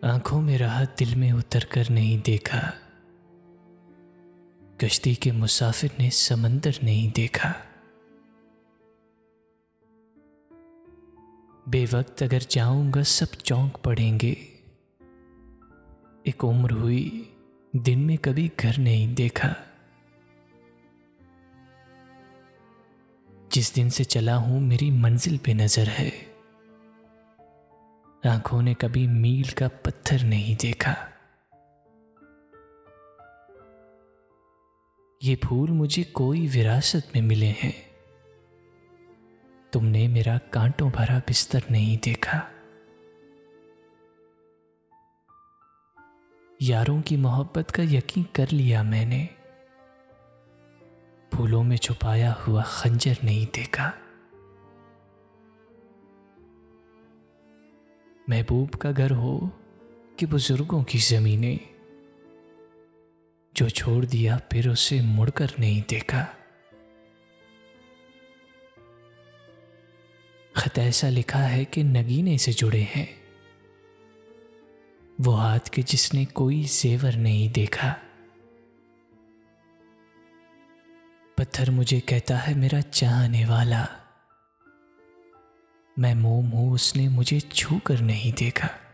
आंखों में रहा दिल में उतर कर नहीं देखा। कश्ती के मुसाफिर ने समंदर नहीं देखा। बेवक्त अगर जाऊंगा सब चौंक पड़ेंगे। एक उम्र हुई दिन में कभी घर नहीं देखा। जिस दिन से चला हूं मेरी मंजिल पे नजर है। आंखों ने कभी मील का पत्थर नहीं देखा। ये फूल मुझे कोई विरासत में मिले हैं। तुमने मेरा कांटों भरा बिस्तर नहीं देखा। यारों की मोहब्बत का यकीन कर लिया मैंने। फूलों में छुपाया हुआ खंजर नहीं देखा। महबूब का घर हो कि बुजुर्गों की जमीनें, जो छोड़ दिया फिर उसे मुड़कर नहीं देखा। खत ऐसा लिखा है कि नगीने से जुड़े हैं वो हाथ के जिसने कोई जेवर नहीं देखा। पत्थर मुझे कहता है मेरा चाहने वाला। मैं मोम हूं उसने मुझे छू कर नहीं देखा।